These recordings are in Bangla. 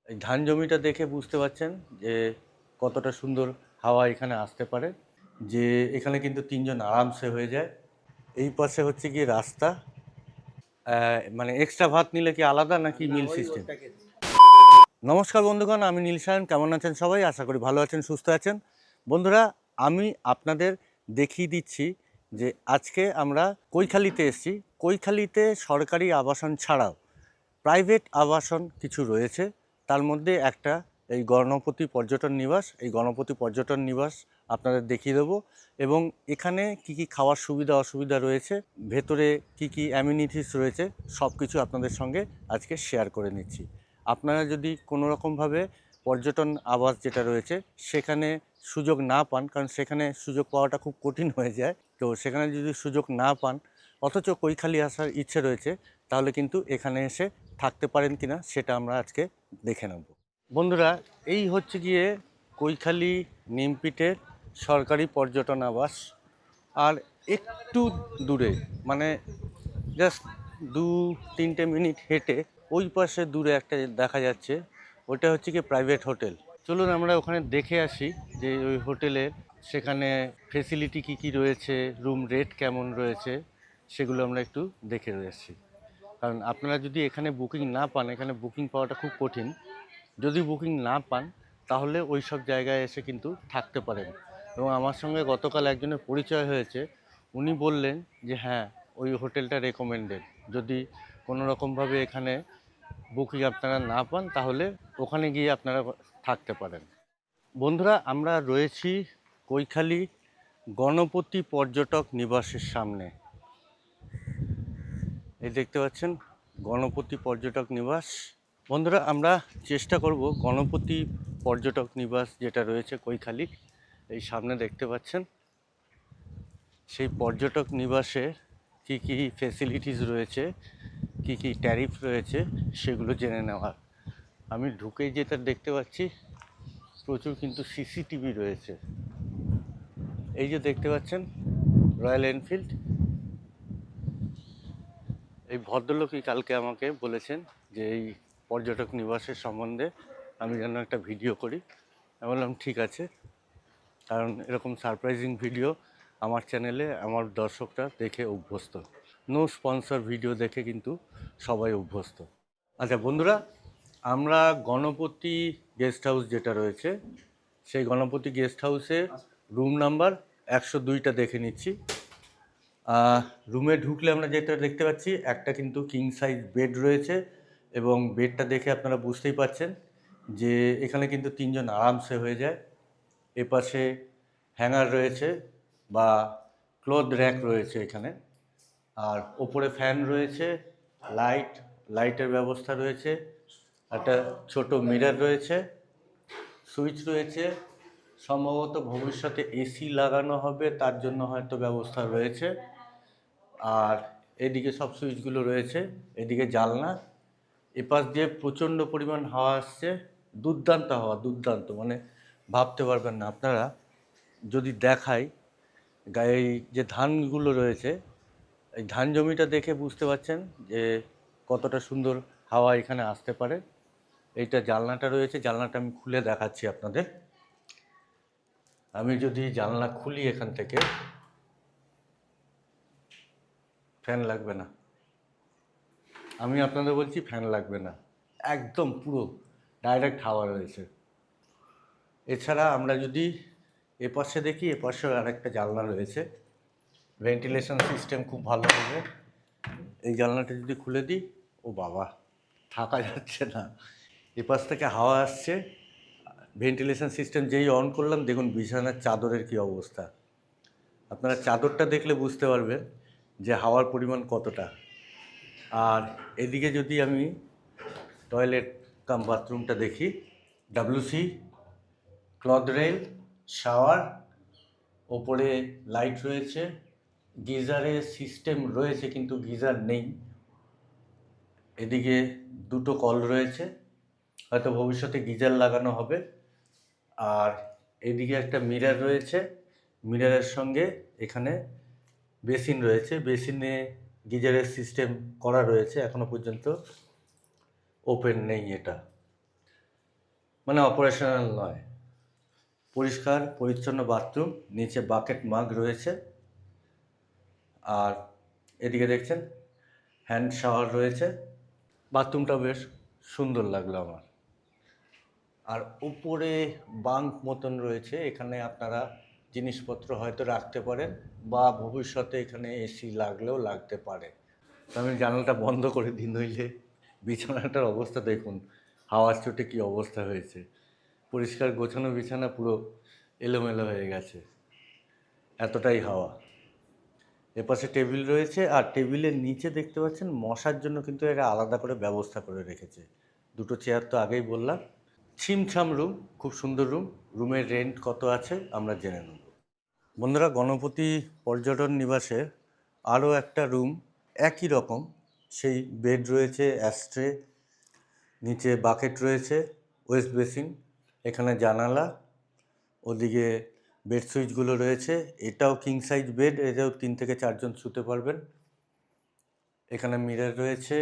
এই ধান জমিটা দেখে বুঝতে পারছেন যে কতটা সুন্দর হাওয়া এখানে আসতে পারে। যে এখানে কিন্তু তিনজন আরামসে হয়ে যায়। এই পাশে হচ্ছে গিয়ে রাস্তা। মানে এক্সট্রা ভাত নিলে কি আলাদা নাকি মিল সিস্টেম? নমস্কার বন্ধুগণ, আমি নীল সায়ন। কেমন আছেন সবাই? আশা করি ভালো আছেন, সুস্থ আছেন। বন্ধুরা, আমি আপনাদের দেখিয়ে দিচ্ছি যে আজকে আমরা কৈখালীতে এসেছি। কৈখালীতে সরকারি আবাসন ছাড়াও প্রাইভেট আবাসন কিছু রয়েছে। তার মধ্যে একটা এই গণপতি পর্যটন নিবাস। এই গণপতি পর্যটন নিবাস আপনাদের দেখিয়ে দেবো এবং এখানে কি কি খাওয়ার সুবিধা অসুবিধা রয়েছে, ভেতরে কি কি অ্যামিনিটিস রয়েছে, সব কিছু আপনাদের সঙ্গে আজকে শেয়ার করে নিচ্ছি। আপনারা যদি কোনো রকমভাবে পর্যটন আবাস যেটা রয়েছে সেখানে সুযোগ না পান, কারণ সেখানে সুযোগ পাওয়াটা খুব কঠিন হয়ে যায়, তো সেখানে যদি সুযোগ না পান অথচ কৈখালী আসার ইচ্ছে রয়েছে, তাহলে কিন্তু এখানে এসে থাকতে পারেন কিনা সেটা আমরা আজকে দেখে নেব। বন্ধুরা, এই হচ্ছে গিয়ে কৈখালী নিমপিটের সরকারি পর্যটন আবাস। আর একটু দূরে, মানে জাস্ট 2-3 মিনিট হেঁটে ওই পাশে দূরে একটা দেখা যাচ্ছে, ওটা হচ্ছে কি প্রাইভেট হোটেল। চলুন আমরা ওখানে দেখে আসি যে ওই হোটেলের সেখানে ফেসিলিটি কি কি রয়েছে, রুম রেট কেমন রয়েছে, সেগুলো আমরা একটু দেখে আসি। কারণ আপনারা যদি এখানে বুকিং না পান, এখানে বুকিং পাওয়াটা খুব কঠিন। যদি বুকিং না পান তাহলে ওই সব জায়গায় এসে কিন্তু থাকতে পারেন। এবং আমার সঙ্গে গতকাল একজনের পরিচয় হয়েছে, উনি বললেন যে হ্যাঁ, ওই হোটেলটা রেকমেন্ডেড। যদি কোনো রকমভাবে এখানে বুকিং আপনারা না পান তাহলে ওখানে গিয়ে আপনারা থাকতে পারেন। বন্ধুরা, আমরা রয়েছি কৈখালী গণপতি পর্যটক নিবাসের সামনে। এই দেখতে পাচ্ছেন গণপতি পর্যটক নিবাস। বন্ধুরা, আমরা চেষ্টা করব গণপতি পর্যটক নিবাস যেটা রয়েছে কৈখালী, এই সামনে দেখতে পাচ্ছেন, সেই পর্যটক নিবাসে কি কি ফেসিলিটিস রয়েছে, কি কি ট্যারিফ রয়েছে, সেগুলো জেনে নেওয়ার। আমি ঢুকেই যেটা দেখতে পাচ্ছি, প্রচুর কিন্তু সিসিটিভি রয়েছে। এই যে দেখতে পাচ্ছেন রয়্যাল এনফিল্ড। এই ভদ্রলোকই কালকে আমাকে বলেছেন যে এই পর্যটক নিবাসের সম্বন্ধে আমি যেন একটা ভিডিও করি। আমি বললাম ঠিক আছে, কারণ এরকম সারপ্রাইজিং ভিডিও আমার চ্যানেলে আমার দর্শকরা দেখে অভ্যস্ত। নো স্পন্সর ভিডিও দেখে কিন্তু সবাই অভ্যস্ত। আচ্ছা বন্ধুরা, আমরা গণপতি গেস্ট হাউস যেটা রয়েছে, সেই গণপতি গেস্ট হাউসে রুম নাম্বার 102টা দেখে নিচ্ছি। রুমে ঢুকলে আমরা যেটা দেখতে পাচ্ছি, একটা কিন্তু কিং সাইজ বেড রয়েছে এবং বেডটা দেখে আপনারা বুঝতেই পারছেন যে এখানে কিন্তু তিনজন আরামসে হয়ে যায়। এপাশে হ্যাঙ্গার রয়েছে বা ক্লথ র্যাক রয়েছে এখানে, আর ওপরে ফ্যান রয়েছে, লাইটের ব্যবস্থা রয়েছে, একটা ছোট মিরর রয়েছে, সুইচ রয়েছে। সম্ভবত ভবিষ্যতে এসি লাগানো হবে, তার জন্য হয়তো ব্যবস্থা রয়েছে। আর এদিকে সব সুইচগুলো রয়েছে, এদিকে জানলা। এপাশ দিয়ে প্রচণ্ড পরিমাণ হাওয়া আসছে, দুর্দান্ত হাওয়া, দুর্দান্ত, মানে ভাবতে পারবেন না আপনারা। যদি দেখাই গায়ে যে ধানগুলো রয়েছে, এই ধান জমিটা দেখে বুঝতে পারছেন যে কতটা সুন্দর হাওয়া এখানে আসতে পারে। এইটা জানলাটা রয়েছে, জানলাটা আমি খুলে দেখাচ্ছি আপনাদের। আমি যদি জানলা খুলি এখান থেকে, ফ্যান লাগবে না, আমি আপনাদের বলছি ফ্যান লাগবে না, একদম পুরো ডাইরেক্ট হাওয়া রয়েছে। এছাড়া আমরা যদি এপাশে দেখি, এপাশেও আরেকটা জানলা রয়েছে, ভেন্টিলেশন সিস্টেম খুব ভালো হবে। এই জানলাটা যদি খুলে দিই, ও বাবা, থাকা যাচ্ছে না, এপাশ থেকে হাওয়া আসছে। ভেন্টিলেশন সিস্টেম যেই অন করলাম, দেখুন বিছানার চাদরের কি অবস্থা। আপনারা চাদরটা দেখলে বুঝতে পারবেন যে হাওয়ার পরিমাণ কতটা। আর এদিকে যদি আমি টয়লেট কাম বাথরুমটা দেখি, ডাব্লিউসি, ক্লথ রেল, শাওয়ার, ওপরে লাইট রয়েছে, গিজারের সিস্টেম রয়েছে কিন্তু গিজার নেই। এদিকে দুটো কল রয়েছে, হয়তো ভবিষ্যতে গিজার লাগানো হবে। আর এদিকে একটা মিরর রয়েছে, মিররের সঙ্গে এখানে বেসিন রয়েছে, বেসিনে গিজারের সিস্টেম করা রয়েছে, এখনো পর্যন্ত ওপেন নেই এটা। মানে অপারেশনাল নয়। পরিষ্কার পরিচ্ছন্ন বাথরুম, নিচে বাকেট মাগ রয়েছে, আর এদিকে দেখছেন হ্যান্ড শাওয়ার রয়েছে। বাথরুমটা বেশ সুন্দর লাগলো আমার। আর উপরে বাঙ্ক মতন রয়েছে, এখানে আপনারা জিনিসপত্র হয়তো রাখতে পারেন, বা ভবিষ্যতে এখানে এসি লাগলেও লাগতে পারে। তো আমি জানালাটা বন্ধ করে দিই, নইলে বিছানাটার অবস্থা দেখুন, হাওয়ার চোটে কী অবস্থা হয়েছে। পরিষ্কার গোছানো বিছানা পুরো এলোমেলো হয়ে গেছে, এতটাই হাওয়া। এপাশে টেবিল রয়েছে, আর টেবিলের নিচে দেখতে পাচ্ছেন মশার জন্য কিন্তু এরা আলাদা করে ব্যবস্থা করে রেখেছে। দুটো চেয়ার তো আগেই বললাম। ছিমছাম রুম, খুব সুন্দর রুম। রুমের রেন্ট কত আছে আমরা জেনে নেব। বন্ধুরা, গণপতি পর্যটন নিবাসে আরও একটা রুম একই রকম, সেই বেড রয়েছে, অ্যাস্ট্রে, নিচে বাকেট রয়েছে, ওয়েস্ট বেসিন, এখানে জানালা, ওদিকে বেড সুইচগুলো রয়েছে। এটাও কিং সাইজ বেড, এটাও 3 থেকে 4 জন শুতে পারবেন। এখানে মিরর রয়েছে,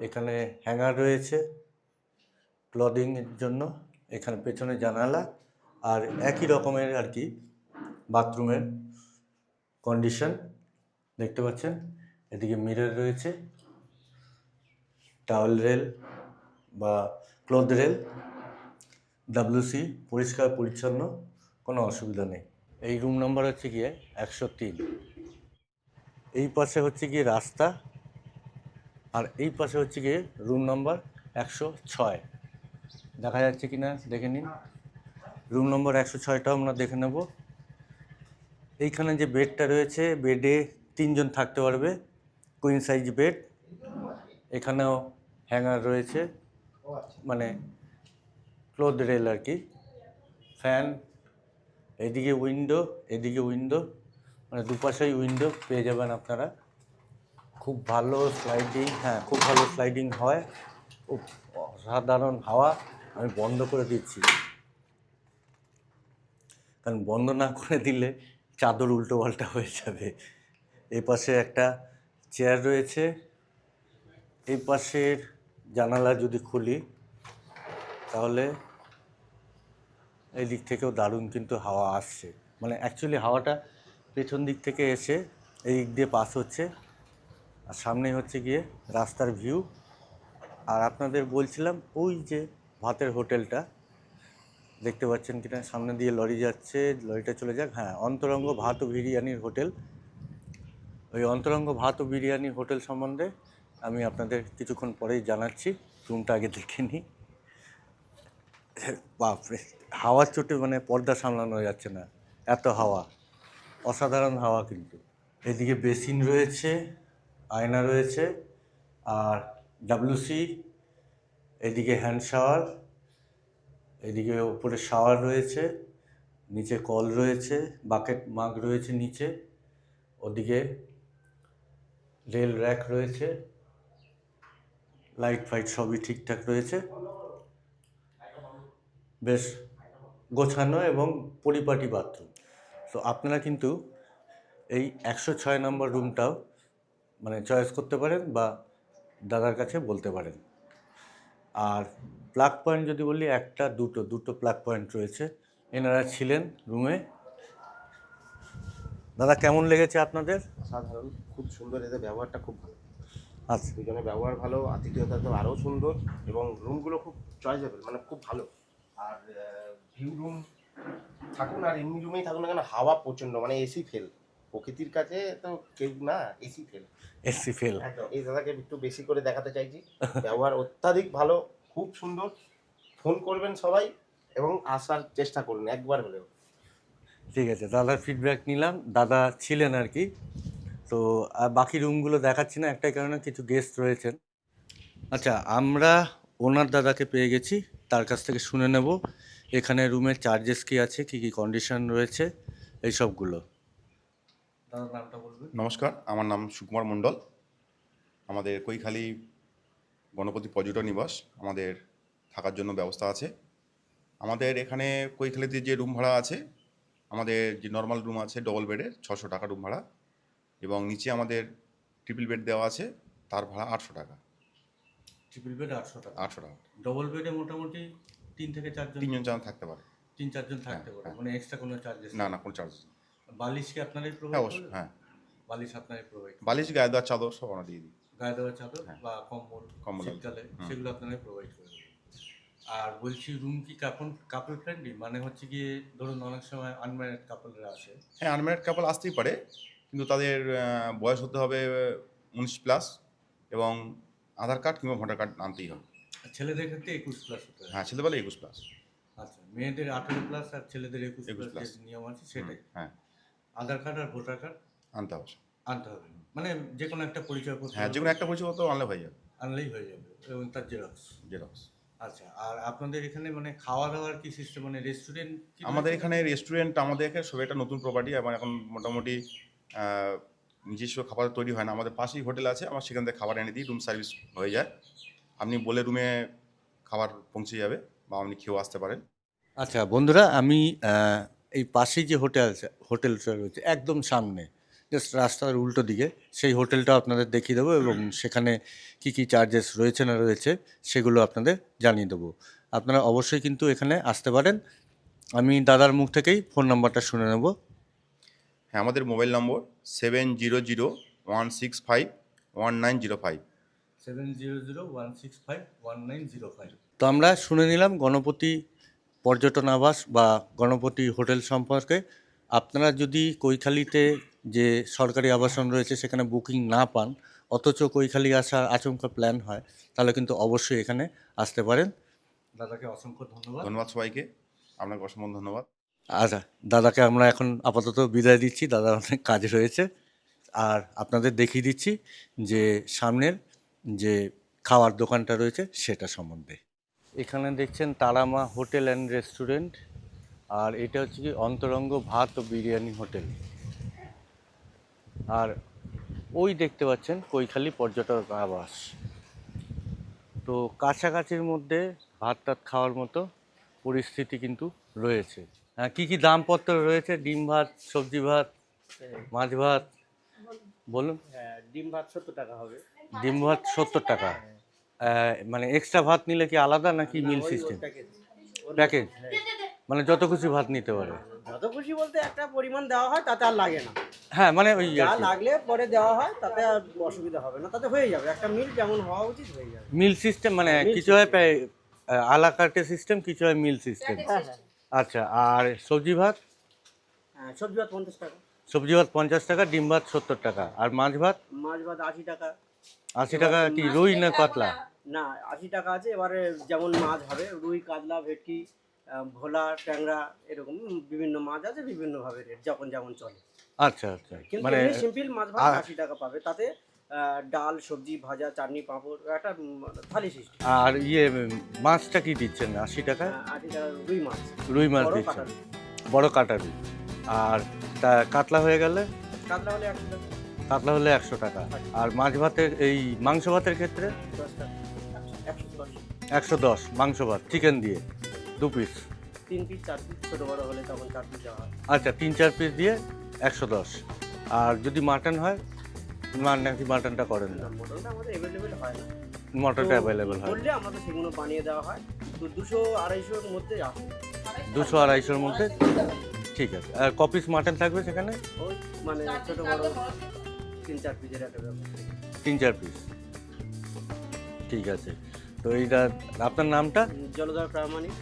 এখানে হ্যাঙ্গার রয়েছে ক্লদিংয়ের জন্য, এখানে পেছনে জানালা, আর একই রকমের আর কি বাথরুমের কন্ডিশন দেখতে পাচ্ছেন। এদিকে মিরর রয়েছে, টাওয়েল রেল বা ক্লথ রেল, WC, পরিষ্কার পরিচ্ছন্ন, কোনো অসুবিধা নেই। এই রুম নাম্বার হচ্ছে গিয়ে 103। এই পাশে হচ্ছে গিয়ে রাস্তা, আর এই পাশে হচ্ছে গিয়ে রুম নাম্বার 106। দেখা যাচ্ছে কি না দেখে নিন। রুম নম্বর 106টাও আমরা দেখে নেব। এইখানে যে বেডটা রয়েছে, বেডে 3 জন থাকতে পারবে, কুইন সাইজ বেড। এখানেও হ্যাঙ্গার রয়েছে, মানে ক্লোথ রেল আর কি, ফ্যান, এদিকে উইন্ডো, এদিকে উইন্ডো, মানে দুপাশেই উইন্ডো পেয়ে যাবেন আপনারা। খুব ভালো স্লাইডিং, হ্যাঁ খুব ভালো স্লাইডিং হয়, খুব অসাধারণ হাওয়া। আমি বন্ধ করে দিচ্ছি, কারণ বন্ধ না করে দিলে চাদর উল্টো পাল্টা হয়ে যাবে। এই পাশে একটা চেয়ার রয়েছে, এই পাশের জানালা যদি খুলি তাহলে এই দিক থেকেও দারুণ কিন্তু হাওয়া আসছে। মানে অ্যাকচুয়ালি হাওয়াটা পেছন দিক থেকে এসে এই দিক দিয়ে পাস হচ্ছে, আর সামনেই হচ্ছে গিয়ে রাস্তার ভিউ। আর আপনাদের বলছিলাম ওই যে ভাতের হোটেলটা দেখতে পাচ্ছেন কিনা, সামনে দিয়ে লরি যাচ্ছে, লরিটা চলে যাক। হ্যাঁ, অন্তরঙ্গ ভাত ও বিরিয়ানির হোটেল। ওই অন্তরঙ্গ ভাত ও বিরিয়ানি হোটেল সম্বন্ধে আমি আপনাদের কিছুক্ষণ পরেই জানাচ্ছি। রুমটা আগে দেখে নিই। বাপরে, হাওয়ার চোটে মানে পর্দা সামলানো যাচ্ছে না, এত হাওয়া, অসাধারণ হাওয়া কিন্তু। এদিকে বেসিন রয়েছে, আয়না রয়েছে, আর WC, এদিকে হ্যান্ড শাওয়ার, এদিকে উপরে শাওয়ার রয়েছে, নিচে কল রয়েছে, বাকেট মাগ রয়েছে নিচে, ওদিকে রেল র্যাক রয়েছে, লাইট ফাইট সবই ঠিকঠাক রয়েছে। বেশ গোছানো এবং পরিপাটি বাথরুম। তো আপনারা কিন্তু এই 106 নম্বর রুমটাও মানে চয়েস করতে পারেন, বা দাদার কাছে বলতে পারেন। আর প্লাগ পয়েন্ট যদি বলি, একটা দুটো প্লাগ পয়েন্ট রয়েছে। এনারা ছিলেন রুমে। দাদা, কেমন লেগেছে আপনাদের? সাধারণ, খুব সুন্দর, এদের ব্যবহারটা খুব ভালো। আচ্ছা, দুজনের ব্যবহার ভালো, আতিথেয়তা তো আরও সুন্দর, এবং রুমগুলো খুব চয়েসেবল, মানে খুব ভালো। আর ভিউ রুম থাকুন আর এমনি রুমেই থাকুন না কেন, হাওয়া প্রচণ্ড, মানে এসি ফেল। প্রকৃতির কাছে তো কেউ না, এসি ফেল। AC fail. একদম, এই দাদাকে একটু বেশি করে দেখাতে চাইছি। ব্যবহার অত্যাধিক ভালো, খুব সুন্দর। ফোন করবেন সবাই এবং আসার চেষ্টা করুন একবার হলেও। ঠিক আছে, দাদার ফিডব্যাক নিলাম, দাদা ছিলেন আর কি। তো বাকি রুমগুলো দেখাচ্ছি না, একটাই কারণে কিছু গেস্ট রয়েছেন। আচ্ছা, আমরা ওনার দাদাকে পেয়ে গেছি, তার কাছ থেকে শুনে নেব এখানে রুমের চার্জেস কী আছে, কী কী কন্ডিশন রয়েছে, এই সবগুলো। দাদার নামটা বলবেন? নমস্কার, আমার নাম সুকুমার মণ্ডল। আমাদের কৈখালী গণপতি পর্যটন নিবাস, আমাদের থাকার জন্য ব্যবস্থা আছে। আমাদের এখানে কৈখালীতে যে রুম ভাড়া আছে, আমাদের যে নর্মাল রুম আছে ডবল বেডের 600 টাকা রুম ভাড়া, এবং নিচে আমাদের ট্রিপল বেড দেওয়া আছে, তার ভাড়া 800 টাকা। ট্রিপল বেড 800 টাকা। 800 টাকা। ডবল বেডে মোটামুটি 3 থেকে 4 জন, 3 জন থাকতে পারে। 3-4 জন থাকতে পারে, হ্যাঁ। মানে এক্সট্রা কোনো চার্জেস না না কোনো চার্জ। বালিশ কি আপনারাই হ্যাঁ প্রোভাইড অবশ্যই, করেন? হ্যাঁ। বালিশ আপনারাই প্রোভাইড বালিশ, গায়ে দেওয়ার চাদর সব আমরা দিয়ে দিই। গায়ে দেওয়া চাদর হ্যাঁ। বা কম্বল কম্বল, শীতকালে হুম। সেগুলো আপনারাই প্রোভাইড করে দেবেন। আর বলছি রুম কি কাপল ফ্রেন্ডলি, মানে হচ্ছে গিয়ে ধরুন অনেক সময় আনম্যারিড কাপলরা আসে। হ্যাঁ, আনম্যারিড কাপল আসতেই পারে, কিন্তু তাদের বয়স হতে হবে 19+ এবং আধার কার্ড কিংবা ভোটার কার্ড আনতেই হবে। আর ছেলেদের ক্ষেত্রে 21+ হতে হয়। হ্যাঁ, ছেলেবেলা 21+। আচ্ছা, মেয়েদের 18+ আর ছেলেদের 21+ 21+। যে নিয়ম আছে সেটাই। হ্যাঁ, আধার কার্ড আর ভোটার কার্ড আনতে হবে। আনতে হবে, মানে যে কোনো একটা পরিচয়পত্র হ্যাঁ, যে কোনো একটা পরিচয়পত্র আনলে হয়ে যাবে। আনলেই হয়ে যাবে এবং তার জেরক্স। জেরক্স। আচ্ছা, আর আপনাদের এখানে মানে খাওয়া দাওয়ার কি সিস্টেম, মানে রেস্টুরেন্ট কি আমাদের রয়েছে? এখানে রেস্টুরেন্ট, আমাদের এখানে সব একটা নতুন প্রপার্টি এবং এখন মোটামুটি নিজস্ব খাবার তৈরি হয় না, আমাদের পাশেই হোটেল আছে, আমরা সেখান থেকে খাবার এনে দিই, রুম সার্ভিস হয়ে যায়। আপনি বলে রুমে খাবার পৌঁছে যাবে বা আপনি খেয়েও আসতে পারেন। আচ্ছা বন্ধুরা, আমি এই পাশেই যে হোটেলটা রয়েছে একদম সামনে, জাস্ট রাস্তার উল্টো দিকে, সেই হোটেলটা আপনাদের দেখিয়ে দেবো এবং সেখানে কি কি চার্জেস রয়েছে না রয়েছে সেগুলো আপনাদের জানিয়ে দেবো। আপনারা অবশ্যই কিন্তু এখানে আসতে পারেন। আমি দাদার মুখ থেকেই ফোন নাম্বারটা শুনে নেব। হ্যাঁ, আমাদের মোবাইল নম্বর 7001651905। 7001651905। তো আমরা শুনে নিলাম গণপতি পর্যটন আবাস বা গণপতি হোটেল সম্পর্কে। আপনারা যদি কৈখালীতে যে সরকারি আবাসন রয়েছে সেখানে বুকিং না পান, অথচ কৈখালী আসার আচমকা প্ল্যান হয়, তাহলে কিন্তু অবশ্যই এখানে আসতে পারেন। দাদাকে অসংখ্য ধন্যবাদ। ধন্যবাদ সবাইকে, আপনাকে অসংখ্য ধন্যবাদ। আচ্ছা, দাদাকে আমরা এখন আপাতত বিদায় দিচ্ছি, দাদা অনেক কাজ রয়েছে। আর আপনাদের দেখিয়ে দিচ্ছি যে সামনের যে খাওয়ার দোকানটা রয়েছে সেটা সম্বন্ধে। এখানে দেখছেন তারামা হোটেল অ্যান্ড রেস্টুরেন্ট, আর এটা হচ্ছে কি অন্তরঙ্গ ভাত ও বিরিয়ানি হোটেল। আর ওই দেখতে পাচ্ছেন কৈখালী পর্যটক আবাস। তো কাছাকাছির মধ্যে ভাত টাত খাওয়ার মতো পরিস্থিতি কিন্তু রয়েছে। কী কী দামপত্র রয়েছে? ডিম ভাত, সবজি ভাত, মাছ ভাত, বলুন। ডিম ভাত 70 টাকা হবে। ডিম ভাত 70 টাকা। মানে এক্সট্রা ভাত নিলে কি আলাদা নাকি মিল সিস্টেম? প্যাকেজ, মানে যত খুশি ভাত নিতে পারে। যত খুশি বলতে একটা পরিমাণ দেওয়া হয়, তাতে আর লাগে না। হ্যাঁ, মানে ওই যা লাগলে পরে দেওয়া হয়, তাতে আর অসুবিধা হবে না, তাতে হয়ে যাবে। একটা মিল যেমন হওয়া উচিত হয়ে যাবে। মিল সিস্টেম, মানে কিছু হয় আলা কার্টে সিস্টেম, কিছু হয় মিল সিস্টেম। হ্যাঁ হ্যাঁ আচ্ছা, আর সবজি ভাত? হ্যাঁ, সবজি ভাত 50 টাকা, সবজি ভাত 50 টাকা, ডিম ভাত 70 টাকা, আর মাছ ভাত মাছ ভাত 80 টাকা। 80 টাকা। কি রুই না কাতলা? না, 80 টাকা আছে। এবারে যেমন মাছ হবে, রুই, কাতলা, ভেটকি, ভোলা, ট্যাংরা, এরকম বিভিন্ন মাছ আছে, বিভিন্নভাবে রেট যখন যেমন চলে। আচ্ছা আচ্ছা, কিন্তু মানে সিম্পল মাছ ভাত 80 টাকা পাবে, তাতে ডাল, সবজি, ভাজা, চাটনি, পাঁপড়, একটা থালি সিস্টেম। আর মাছটা কি দিচ্ছেন 80 টাকা? 80 টাকা রুই মাছ, রুই মাছ বড় দিচ্ছেন, কাটা রুই। বড় কাটা রুই। আর কাতলা হয়ে গেলে? কাতলা হলে 100 টাকা। কাতলা হলে 100 টাকা। আর মাছ ভাতের, এই মাংস ভাতের ক্ষেত্রে? 10 টাকা, 110। 110 মাংস ভাত চিকেন দিয়ে 2 পিস। 3 পিস 4 পিস, ছোট বড় হলে তখন 4 পিস দেওয়া হয়। আচ্ছা, 3-4 পিস দিয়ে 110। আর যদি মাটন হয়, নাকি মাটনটা করেন না? মটনটা আমাদের অ্যাভেলেবেল হয় না। মটনটা অ্যাভেলেবেল হয় বললে আমাদের সেগুলো বানিয়ে দেওয়া হয়। তো 200-250 এর মধ্যে আসে। 200-250-এর মধ্যে। ঠিক আছে। আর ক পিস মাটন থাকবে সেখানে? ওই মানে ছোট বড় 3-4 পিসের একটা ব্যাপার। 3-4 পিস। ঠিক আছে। তো এইটা আপনার নামটা? জলধর প্রামাণিক।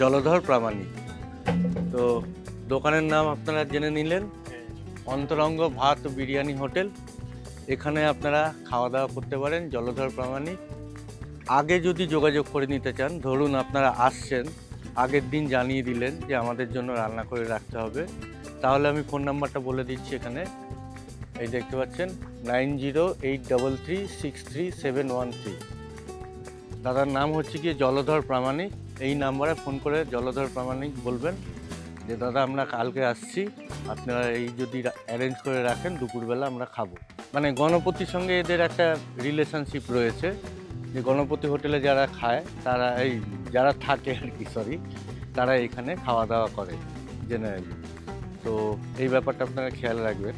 জলধর প্রামাণিক। তো দোকানের নাম আপনারা জেনে নিলেন, অন্তরঙ্গ ভাত ও বিরিয়ানি হোটেল। এখানে আপনারা খাওয়া দাওয়া করতে পারেন, জলধর প্রামাণিক। আগে যদি যোগাযোগ করে নিতে চান, ধরুন আপনারা আসছেন, আগের দিন জানিয়ে দিলেন যে আমাদের জন্য রান্না করে রাখতে হবে, তাহলে আমি ফোন নাম্বারটা বলে দিচ্ছি এখানে। এই দেখতে পাচ্ছেন 9083363713। দাদার নাম হচ্ছে গিয়ে জলধর প্রামাণিক। এই নাম্বারে ফোন করে জলধর প্রামাণিক বলবেন যে দাদা আমরা কালকে আসছি, আপনারা এই যদি অ্যারেঞ্জ করে রাখেন, দুপুরবেলা আমরা খাবো। মানে গণপতির সঙ্গে এদের একটা রিলেশনশিপ রয়েছে, যে গণপতি হোটেলে যারা খায়, তারা যারা থাকে আর কি, তারা এখানে খাওয়া দাওয়া করে জেনারেলি। তো এই ব্যাপারটা আপনারা খেয়াল রাখবেন।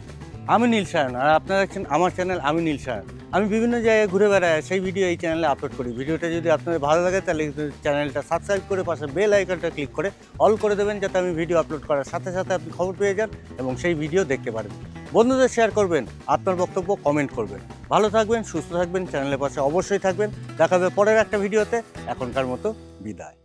আমি নীল সায়ন, আর আপনারা দেখছেন আমার চ্যানেল আমি নীল সায়ন। আমি বিভিন্ন জায়গায় ঘুরে বেড়াই, সেই ভিডিও এই চ্যানেলে আপলোড করি। ভিডিওটা যদি আপনাদের ভালো লাগে তাহলে চ্যানেলটা সাবস্ক্রাইব করে পাশে বেল আইকনটা ক্লিক করে অল করে দেবেন, যাতে আমি ভিডিও আপলোড করার সাথে সাথে আপনি খবর পেয়ে যান এবং সেই ভিডিও দেখতে পারেন। বন্ধুদের শেয়ার করবেন, আপনার বক্তব্য কমেন্ট করবেন। ভালো থাকবেন, সুস্থ থাকবেন, চ্যানেলের পাশে অবশ্যই থাকবেন। দেখা হবে পরের একটা ভিডিওতে। এখনকার মতো বিদায়।